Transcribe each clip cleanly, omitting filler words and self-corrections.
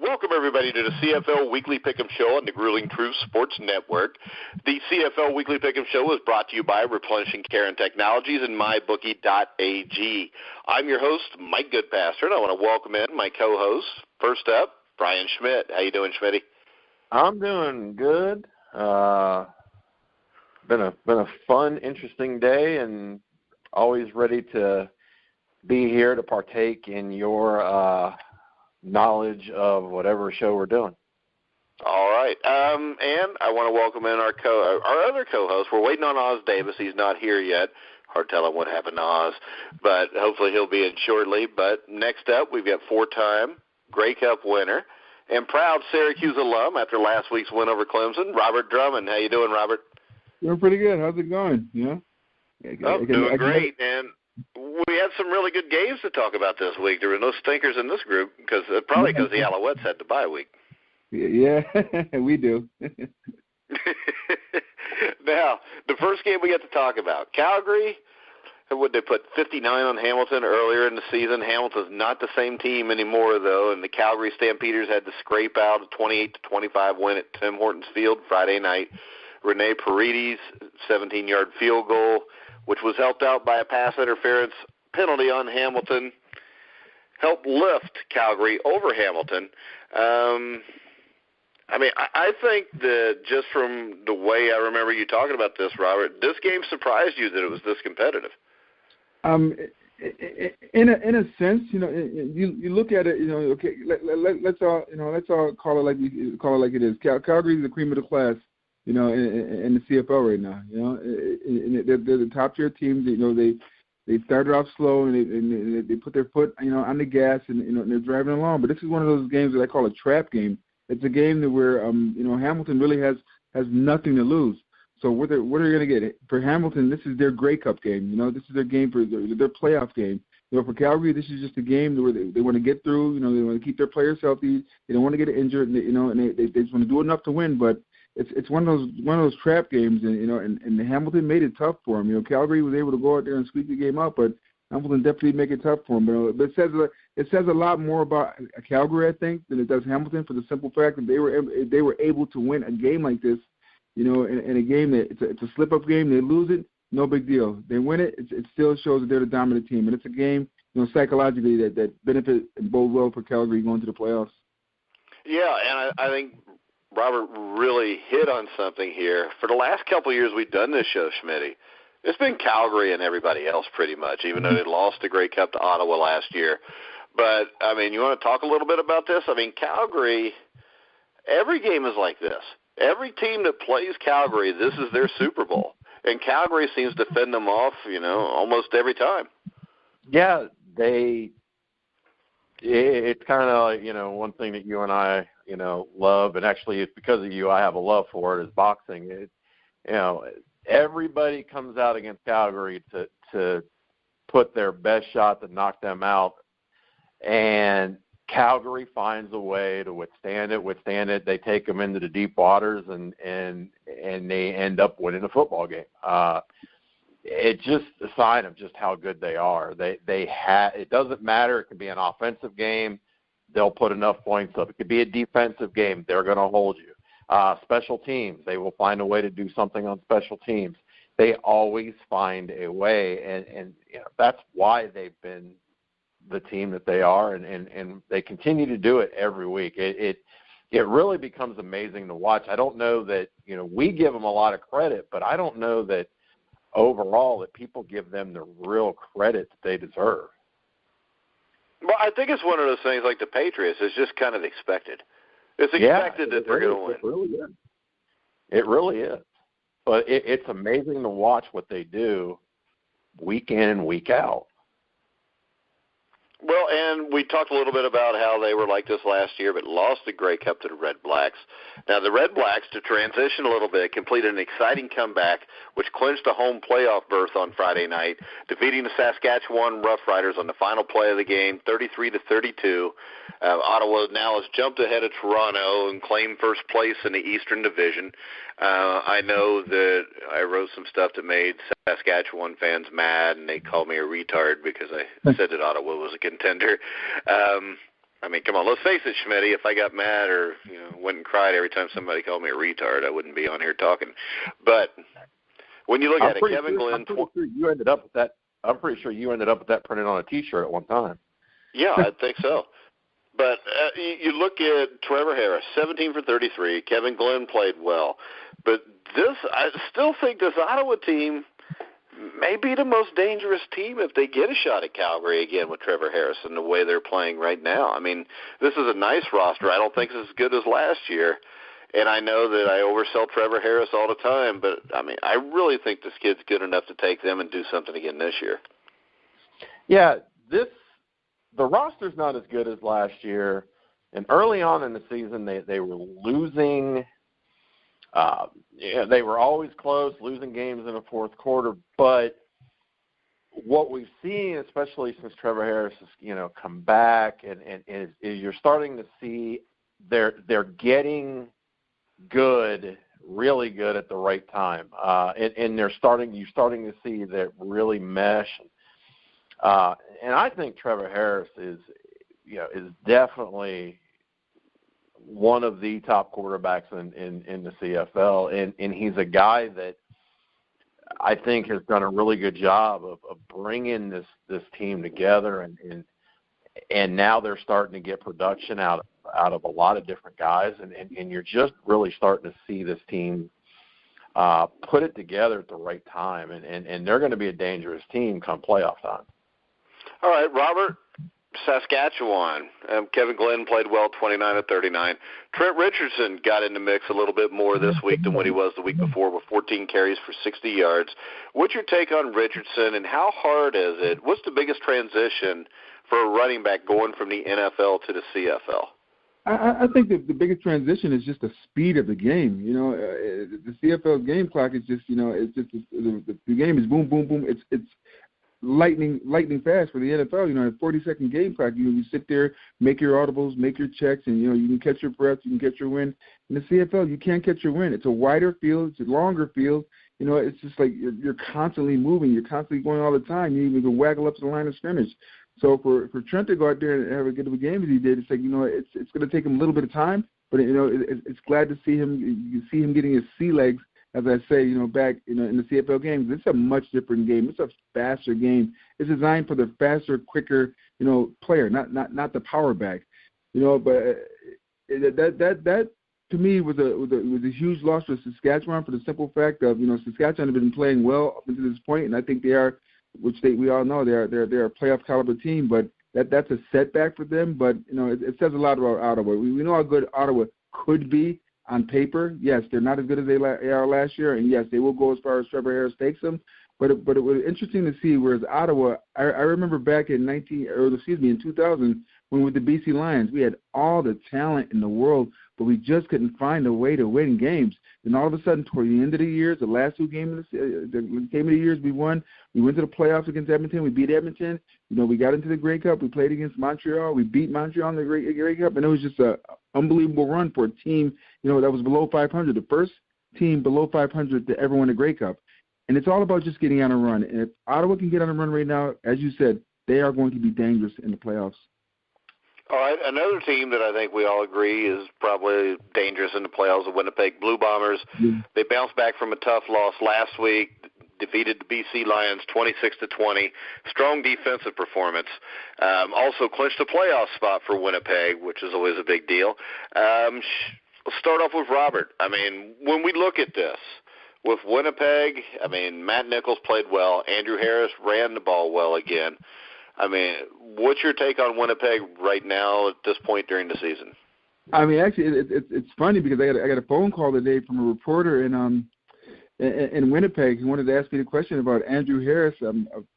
Welcome, everybody, to the CFL Weekly Pick'em Show on the Grueling Truth Sports Network. The CFL Weekly Pick'em Show is brought to you by Replenishing Care and Technologies and MyBookie.ag. I'm your host, Mike Goodpaster, and I want to welcome in my co-host. First up, Brian Schmidt. How you doing, Schmitty? I'm doing good. Been a fun, interesting day, and always ready to be here to partake in your knowledge of whatever show we're doing. All right. And I want to welcome in our other co-host. We're waiting on Oz Davis. He's not here yet. Hard telling what happened to Oz, but hopefully he'll be in shortly. But next up, we've got four-time Grey Cup winner and proud Syracuse alum after last week's win over Clemson, Robert Drummond. How you doing, Robert? Doing pretty good. How's it going? Yeah. Doing great, and we had some really good games to talk about this week. There were no stinkers in this group because the Alouettes had the bye week. Yeah, we do. Now, the first game we got to talk about, Calgary. Would they put 59 on Hamilton earlier in the season? Hamilton's not the same team anymore, though, and the Calgary Stampeders had to scrape out a 28-25 win at Tim Hortons Field Friday night. Rene Paredes' 17-yard field goal, which was helped out by a pass interference penalty on Hamilton, helped lift Calgary over Hamilton. I think that just from the way I remember you talking about this, Robert, this game surprised you that it was this competitive. In a sense, you look at it, okay, let's all call it like it is. Calgary is the cream of the class, in the CFL right now. They're the top tier team. They started off slow and they put their foot on the gas and they're driving along. But this is one of those games that I call a trap game. It's a game that where Hamilton really has nothing to lose. So what are they going to get? For Hamilton, this is their Grey Cup game. This is their game for their playoff game. For Calgary, this is just a game where they want to get through. They want to keep their players healthy. They don't want to get injured. And they just want to do enough to win. But it's one of those trap games, and Hamilton made it tough for them. Calgary was able to go out there and squeak the game out, but Hamilton definitely make it tough for them. But it says a lot more about Calgary, I think, than it does Hamilton, for the simple fact that they were able to win a game like this. In a game that it's a slip-up game, they lose it, no big deal. They win it, it still shows that they're the dominant team. And it's a game, psychologically that benefit and bode well for Calgary going to the playoffs. Yeah, and I think Robert really hit on something here. For the last couple of years we've done this show, Schmitty, it's been Calgary and everybody else pretty much, even though they lost the Grey Cup to Ottawa last year. But, you want to talk a little bit about this? Calgary, every game is like this. Every team that plays Calgary, this is their Super Bowl. And Calgary seems to fend them off, almost every time. Yeah, it's kind of like, one thing that you and I, love, and actually it's because of you I have a love for it, is boxing. Everybody comes out against Calgary to put their best shot to knock them out. And Calgary finds a way to withstand it. They take them into the deep waters, and they end up winning a football game. It's just a sign of just how good they are. It doesn't matter. It could be an offensive game. They'll put enough points up. It could be a defensive game. They're going to hold you. Special teams, they will find a way to do something on special teams. They always find a way, and that's why they've been the team that they are, and they continue to do it every week. It really becomes amazing to watch. I don't know that, we give them a lot of credit, but I don't know that overall that people give them the real credit that they deserve. Well, I think it's one of those things like the Patriots. It's just kind of expected. It's expected that they're going to win. It really is. But it's amazing to watch what they do week in and week out. Well, and we talked a little bit about how they were like this last year, but lost the Grey Cup to the Red Blacks. Now, the Red Blacks, to transition a little bit, completed an exciting comeback, which clinched a home playoff berth on Friday night, defeating the Saskatchewan Roughriders on the final play of the game, 33-32. Ottawa now has jumped ahead of Toronto and claimed first place in the Eastern Division. I know that I wrote some stuff that made Saskatchewan fans mad, and they called me a retard because I said that Ottawa was a contender. I mean, come on, let's face it, Schmidt. If I got mad or went and cried every time somebody called me a retard, I wouldn't be on here talking. But when you look at it, Kevin Glenn, you ended up with that. I'm pretty sure you ended up with that printed on a T-shirt at one time. Yeah, I think so. But you look at Trevor Harris, 17 for 33. Kevin Glenn played well. But I still think this Ottawa team may be the most dangerous team if they get a shot at Calgary again with Trevor Harris and the way they're playing right now. I mean, this is a nice roster. I don't think it's as good as last year. And I know that I oversell Trevor Harris all the time, but, I mean, I really think this kid's good enough to take them and do something again this year. Yeah, the roster's not as good as last year. And early on in the season, they were losing. They were always close, losing games in the fourth quarter. But what we've seen, especially since Trevor Harris has come back, and is you're starting to see they're getting good, really good at the right time, and you're starting to see that really mesh. And I think Trevor Harris is definitely one of the top quarterbacks in the CFL, and he's a guy that I think has done a really good job of bringing this team together, and now they're starting to get production out of a lot of different guys, and you're just really starting to see this team put it together at the right time, and they're going to be a dangerous team come playoff time. All right, Robert, Saskatchewan. Kevin Glenn played well, 29 of 39. Trent Richardson got in the mix a little bit more this week than what he was the week before with 14 carries for 60 yards. What's your take on Richardson, and how hard is it? What's the biggest transition for a running back going from the NFL to the CFL? I think that the biggest transition is just the speed of the game. The CFL game clock is just, it's just the game is boom, boom, boom. It's lightning fast for the NFL. A 40-second game clock. You sit there, make your audibles, make your checks, and you can catch your breath, you can catch your wind. In the CFL, you can't catch your wind. It's a wider field, it's a longer field. It's just like you're constantly moving, you're constantly going all the time. You even can waggle up to the line of scrimmage. So for Trent to go out there and have a good of a game as he did, it's like it's going to take him a little bit of time, but it's glad to see him. You see him getting his sea legs, as I say, back in the CFL games. It's a much different game. It's a faster game. It's designed for the faster, quicker, player, not the power back. But that to me was a huge loss for Saskatchewan for the simple fact of Saskatchewan have been playing well up until this point, and I think they are, which we all know they're a playoff caliber team. But that's a setback for them. But it says a lot about Ottawa. We know how good Ottawa could be. On paper, yes, they're not as good as they are last year, and yes, they will go as far as Trevor Harris takes them. But it was interesting to see. Whereas Ottawa, I remember back in 2000, when with the BC Lions, we had all the talent in the world, but we just couldn't find a way to win games. Then all of a sudden, toward the end of the year, the last two games of the years, we won. We went to the playoffs against Edmonton. We beat Edmonton. We got into the Grey Cup. We played against Montreal. We beat Montreal in the Grey Cup, and it was just a unbelievable run for a team, that was below 500, the first team below 500 to ever win a Grey Cup. And it's all about just getting on a run. And if Ottawa can get on a run right now, as you said, they are going to be dangerous in the playoffs. All right, another team that I think we all agree is probably dangerous in the playoffs, the Winnipeg Blue Bombers. Yeah. They bounced back from a tough loss last week, defeated the BC Lions 26-20. Strong defensive performance. Also clinched a playoff spot for Winnipeg, which is always a big deal. Let's start off with Robert. I mean, when we look at this, with Winnipeg, I mean, Matt Nichols played well. Andrew Harris ran the ball well again. I mean, what's your take on Winnipeg right now at this point during the season? I mean, actually, it's funny because I got a phone call today from a reporter in Winnipeg who wanted to ask me the question about Andrew Harris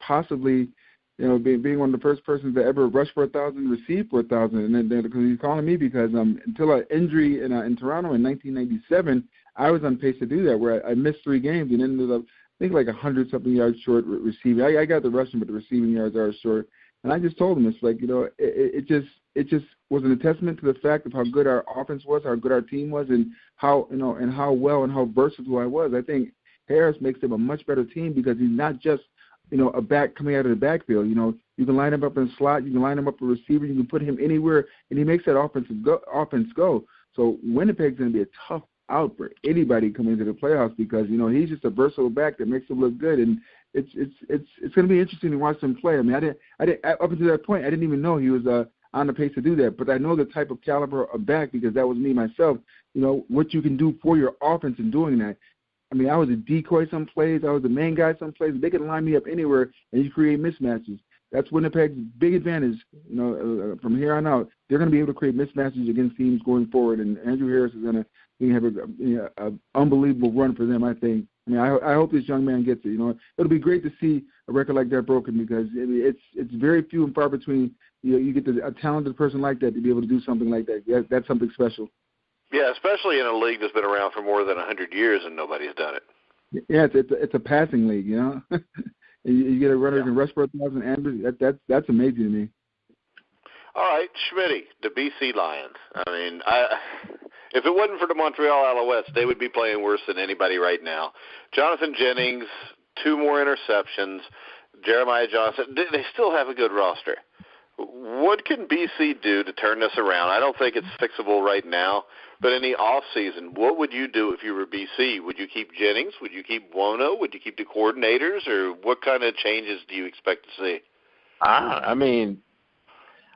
possibly, being one of the first persons to ever rush for 1,000, receive for 1,000, and then because he's calling me because until an injury in Toronto in 1997, I was on pace to do that, where I missed 3 games and ended up, I think, like 100-something yards short receiving. I got the rushing, but the receiving yards are short. And I just told him, it's like, it just was a testament to the fact of how good our offense was, how good our team was, and how, and how well and how versatile I was. I think Harris makes them a much better team because he's not just, a back coming out of the backfield. You can line him up in slot. You can line him up a receiver. You can put him anywhere, and he makes that offense go. So Winnipeg's going to be a tough out for anybody coming into the playoffs because, he's just a versatile back that makes him look good, and it's going to be interesting to watch him play. I mean, I didn't up until that point, I didn't even know he was on the pace to do that, but I know the type of caliber of back because that was me myself. What you can do for your offense in doing that. I mean, I was a decoy some plays. I was the main guy some plays. They can line me up anywhere, and you create mismatches. That's Winnipeg's big advantage. From here on out, they're going to be able to create mismatches against teams going forward, and Andrew Harris is going to have an unbelievable run for them, I think. I mean, I hope this young man gets it. It'll be great to see a record like that broken because it's very few and far between. You get a talented person like that to be able to do something like that. That's something special. Yeah, especially in a league that's been around for more than 100 years and nobody's done it. Yeah, it's a passing league, You get a runner who can rush for 1,000 ambers. That's amazing to me. All right, Schmidt, the BC Lions. I mean, if it wasn't for the Montreal Alouettes, they would be playing worse than anybody right now. Jonathan Jennings, 2 more interceptions. Jeremiah Johnson. They still have a good roster. What can BC do to turn this around? I don't think it's fixable right now, but in the off season, what would you do if you were BC? Would you keep Jennings? Would you keep Wono? Would you keep the coordinators? Or what kind of changes do you expect to see? I mean,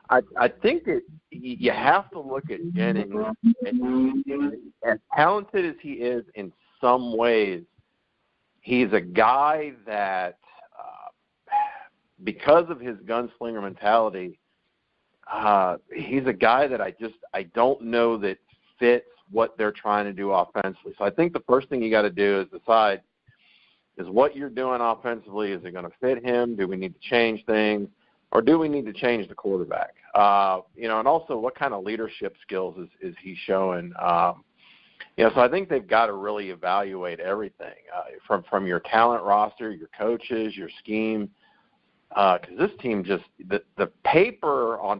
I think that you have to look at Jennings. As talented as he is in some ways, he's a guy that because of his gunslinger mentality, he's a guy that I don't know that fits what they're trying to do offensively. So I think the first thing you got to do is decide, is what you're doing offensively, is it going to fit him? Do we need to change things? Or do we need to change the quarterback? And also what kind of leadership skills is he showing? So I think they've got to really evaluate everything from your talent roster, your coaches, your scheme. Because this team on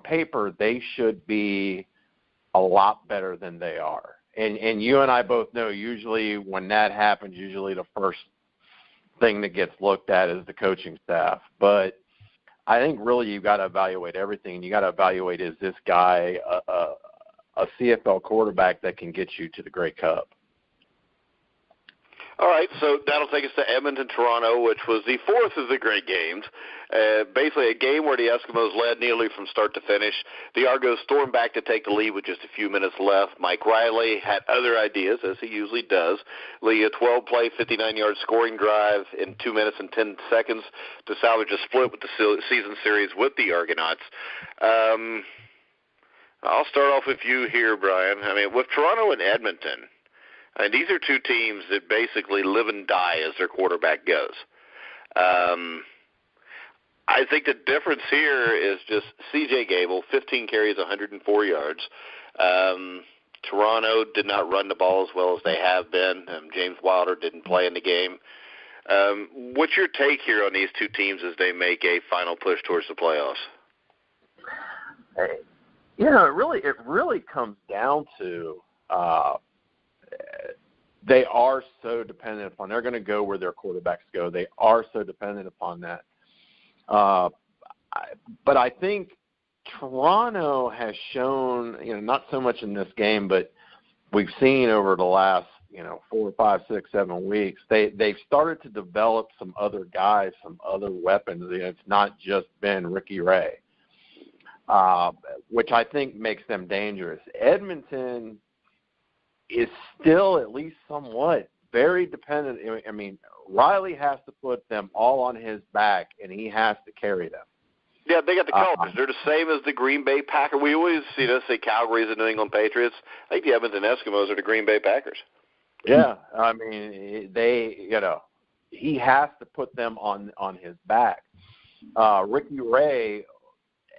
paper, they should be a lot better than they are. And you and I both know usually when that happens, usually the first thing that gets looked at is the coaching staff. But I think really you've got to evaluate everything. You got to evaluate, is this guy a CFL quarterback that can get you to the Grey Cup? All right, so that'll take us to Edmonton-Toronto, which was the 4th of the great games. Basically a game where the Eskimos led nearly from start to finish. The Argos stormed back to take the lead with just a few minutes left. Mike Riley had other ideas, as he usually does. Lead a 12-play, 59-yard scoring drive in 2 minutes and 10 seconds to salvage a split with the season series with the Argonauts. I'll start off with you here, Brian. I mean, with Toronto and Edmonton, and these are 2 teams that basically live and die as their quarterback goes. I think the difference here is just C.J. Gable, 15 carries, 104 yards. Toronto did not run the ball as well as they have been. James Wilder didn't play in the game. What's your take here on these 2 teams as they make a final push towards the playoffs? It really comes down to they are so dependent upon. They're going to go where their quarterbacks go. They are so dependent upon that. But I think Toronto has shown, not so much in this game, but we've seen over the last, 4, 5, 6, 7 weeks, they've started to develop some other guys, some other weapons. It's not just been Ricky Ray, which I think makes them dangerous. Edmonton is still at least somewhat very dependent. I mean, Riley has to put them all on his back, and he has to carry them. Yeah, they got the colors. They're the same as the Green Bay Packers. We always say Calgary's the New England Patriots. I think the Edmonton Eskimos are the Green Bay Packers. Yeah, I mean, he has to put them on his back. Ricky Ray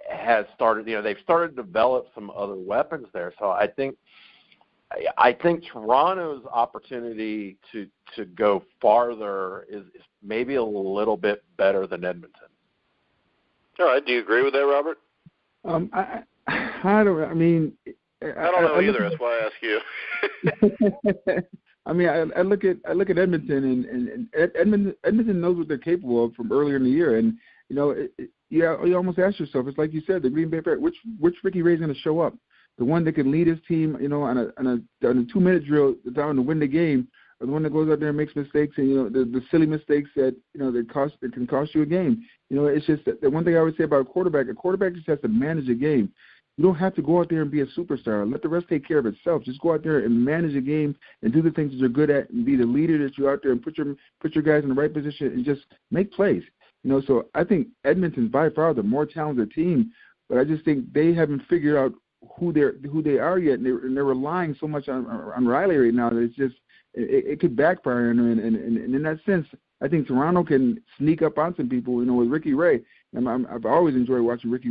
has started, they've started to develop some other weapons there. So I think Toronto's opportunity to go farther is maybe a little bit better than Edmonton. All right. Do you agree with that, Robert? I don't. I mean, I don't know either. That's why I ask you. I mean, I look at Edmonton, and Edmonton knows what they're capable of from earlier in the year, and you almost ask yourself, it's like you said, the Green Bay Packers, which Ricky Ray's going to show up? The one that can lead his team, on a 2-minute drill down to win the game, or the one that goes out there and makes mistakes and the silly mistakes that that can cost you a game. It's just that the one thing I would say about a quarterback just has to manage a game. You don't have to go out there and be a superstar. Let the rest take care of itself. Just go out there and manage a game and do the things that you're good at and be the leader that you're out there and put your guys in the right position and just make plays. So I think Edmonton's by far the more talented team, but I just think they haven't figured out who they are yet, and they're relying so much on Riley right now that it's just it could backfire on them. And in that sense, I think Toronto can sneak up on some people, with Ricky Ray. And I've always enjoyed watching Ricky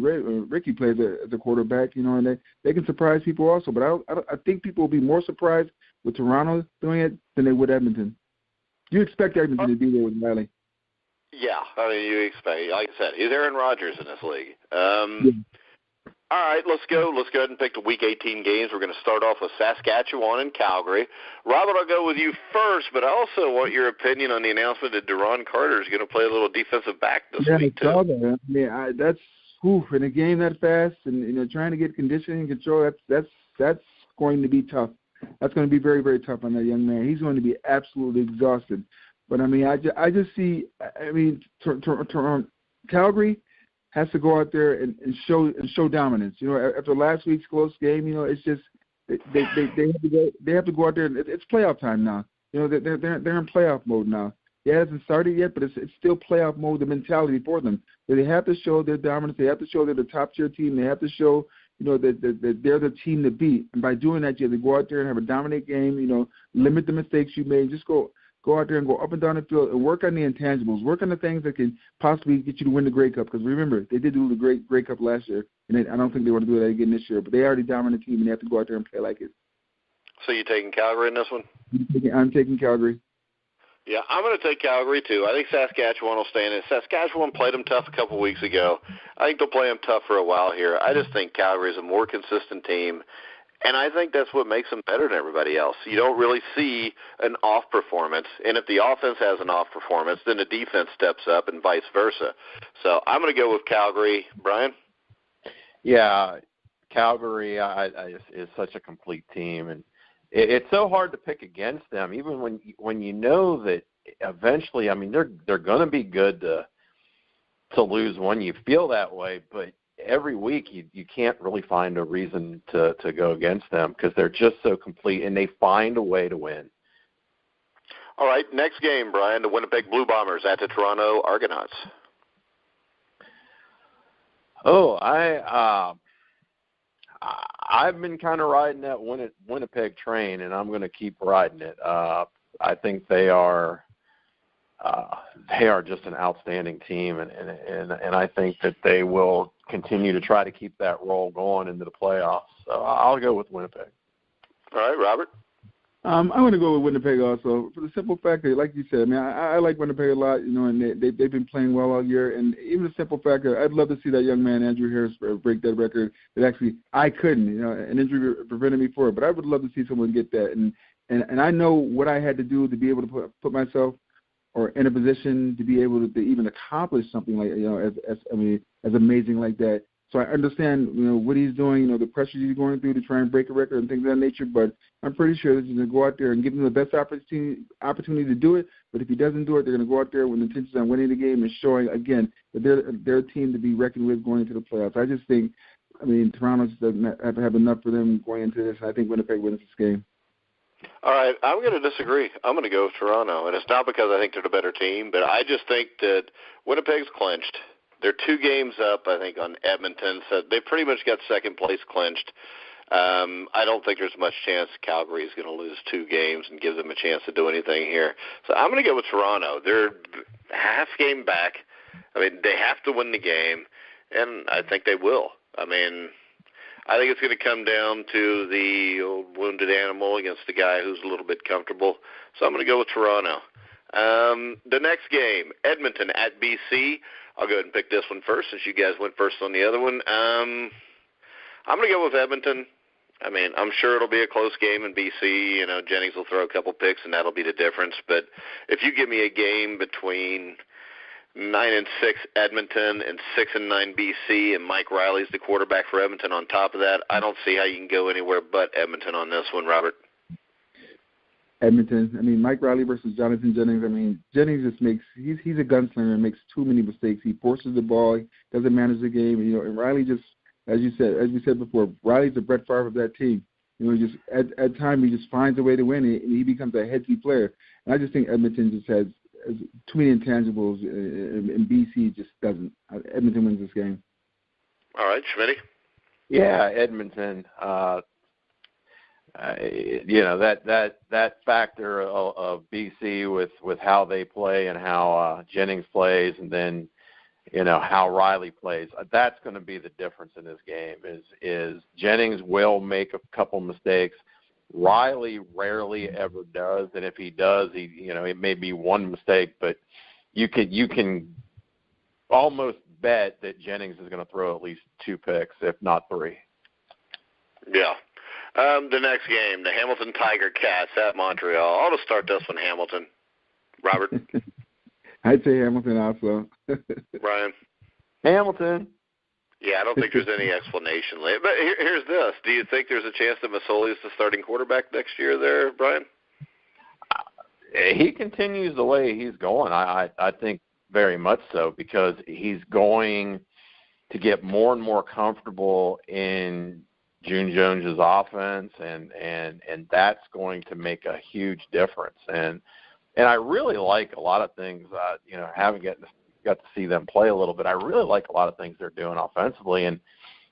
play as a quarterback, and they can surprise people also. But I think people will be more surprised with Toronto doing it than they would Edmonton. You expect Edmonton to be there with Riley. Yeah, you expect, like I said, he's Aaron Rodgers in this league. Yeah. All right, let's go. Let's go ahead and pick the Week 18 games. We're going to start off with Saskatchewan and Calgary. Robert, I'll go with you first, but I also want your opinion on the announcement that Duron Carter is going to play a little defensive back this week, too. Yeah, I saw that. That's in a game that fast and, trying to get conditioning control, that's going to be tough. That's going to be very, very tough on that young man. He's going to be absolutely exhausted. But, I just see, Calgary has to go out there and show dominance. After last week's close game, it's just they have to go out there and it's playoff time now. They're in playoff mode now. It hasn't started yet, but it's still playoff mode. The mentality for them, they have to show their dominance. They have to show they're the top tier team. They have to show that they're the team to beat. And by doing that, you have to go out there and have a dominant game. Limit the mistakes you made. Just go out there and go up and down the field and work on the intangibles. Work on the things that can possibly get you to win the Grey Cup. Because remember, they did do the Grey Cup last year, and I don't think they want to do that again this year. But they already dominant team, and they have to go out there and play like it. So you taking Calgary in this one? I'm taking Calgary. Yeah, I'm going to take Calgary, too. I think Saskatchewan will stay in it. Saskatchewan played them tough a couple weeks ago. I think they'll play them tough for a while here. I just think Calgary is a more consistent team. And I think that's what makes them better than everybody else. You don't really see an off performance. And if the offense has an off performance, then the defense steps up and vice versa. So I'm going to go with Calgary. Brian? Yeah, Calgary is such a complete team. And it's so hard to pick against them, even when you know that eventually, they're going to be good to lose one. You feel that way, but every week you can't really find a reason to go against them because they're just so complete and they find a way to win. All right, next game, Brian, the Winnipeg Blue Bombers at the Toronto Argonauts. Oh, I've been kind of riding that Winnipeg train, and I'm going to keep riding it. I think they are just an outstanding team, and I think that they will continue to try to keep that roll going into the playoffs. So I'll go with Winnipeg. All right, Robert? I'm going to go with Winnipeg also for the simple fact that, like you said, I like Winnipeg a lot, and they've been playing well all year. And even the simple fact that I'd love to see that young man, Andrew Harris, break that record that actually I couldn't, an injury prevented me for it. But I would love to see someone get that. And I know what I had to do to be able to put myself or in a position to be able to even accomplish something like, as amazing like that. So I understand, what he's doing, the pressures he's going through to try and break a record and things of that nature. But I'm pretty sure that he's going to go out there and give him the best opportunity to do it. But if he doesn't do it, they're going to go out there with intentions on winning the game and showing, again, that they're a team to be reckoned with going into the playoffs. I just think, Toronto just doesn't have enough for them going into this. I think Winnipeg wins this game. All right, I'm going to disagree. I'm going to go with Toronto. And it's not because I think they're the better team, but I just think that Winnipeg's clinched. They're 2 games up, I think, on Edmonton. So they pretty much got second place clinched. I don't think there's much chance Calgary is going to lose 2 games and give them a chance to do anything here. So I'm going to go with Toronto. They're half game back. They have to win the game, and I think they will. I think it's going to come down to the old wounded animal against the guy who's a little bit comfortable. So I'm going to go with Toronto. The next game, Edmonton at BC. I'll go ahead and pick this one first since you guys went first on the other one. I'm going to go with Edmonton. I'm sure it'll be a close game in BC. Jennings will throw a couple picks, and that'll be the difference. But if you give me a game between 9-6 Edmonton, and 6-9 BC, and Mike Riley's the quarterback for Edmonton on top of that. I don't see how you can go anywhere but Edmonton on this one, Robert. Edmonton. I mean, Mike Riley versus Jonathan Jennings. I mean, Jennings just he's a gunslinger and makes too many mistakes. He forces the ball, he doesn't manage the game. And Riley just, as we said before, Riley's the Brett Favre of that team. Just at times he just finds a way to win, and he becomes a head seat player. And I just think Edmonton just has too many intangibles, and BC just doesn't. Edmonton wins this game. All right, Schmidt. Yeah, Edmonton. That factor of BC with how they play and how Jennings plays, and then how Riley plays. That's going to be the difference in this game. Is Jennings will make a couple mistakes. Riley rarely ever does, and if he does, it may be one mistake, but you can almost bet that Jennings is going to throw at least 2 picks, if not 3. Yeah. The next game, the Hamilton Tiger Cats at Montreal. I'll just start this one, Hamilton. Robert? I'd say Hamilton also. Brian? Hamilton. Yeah, I don't think there's any explanation. But here's this. Do you think there's a chance that Masoli is the starting quarterback next year there, Brian? He continues the way he's going. I think very much so, because he's going to get more and more comfortable in June Jones's offense, and that's going to make a huge difference. And I really like a lot of things. Having got to see them play a little bit, I really like a lot of things they're doing offensively, and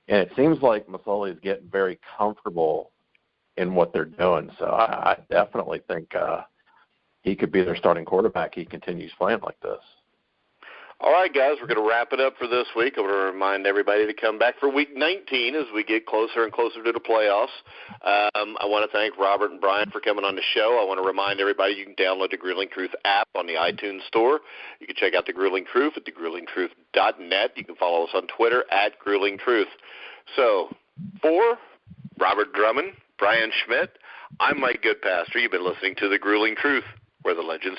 it seems like Masoli is getting very comfortable in what they're doing. So I definitely think he could be their starting quarterback. He continues playing like this. All right, guys, we're going to wrap it up for this week. I want to remind everybody to come back for Week 19 as we get closer and closer to the playoffs. I want to thank Robert and Brian for coming on the show. I want to remind everybody you can download the Grueling Truth app on the iTunes Store. You can check out the Grueling Truth at thegruelingtruth.net. You can follow us on Twitter at Grueling Truth. So, for Robert Drummond, Brian Schmidt, I'm Mike Goodpaster. You've been listening to the Grueling Truth, where the legends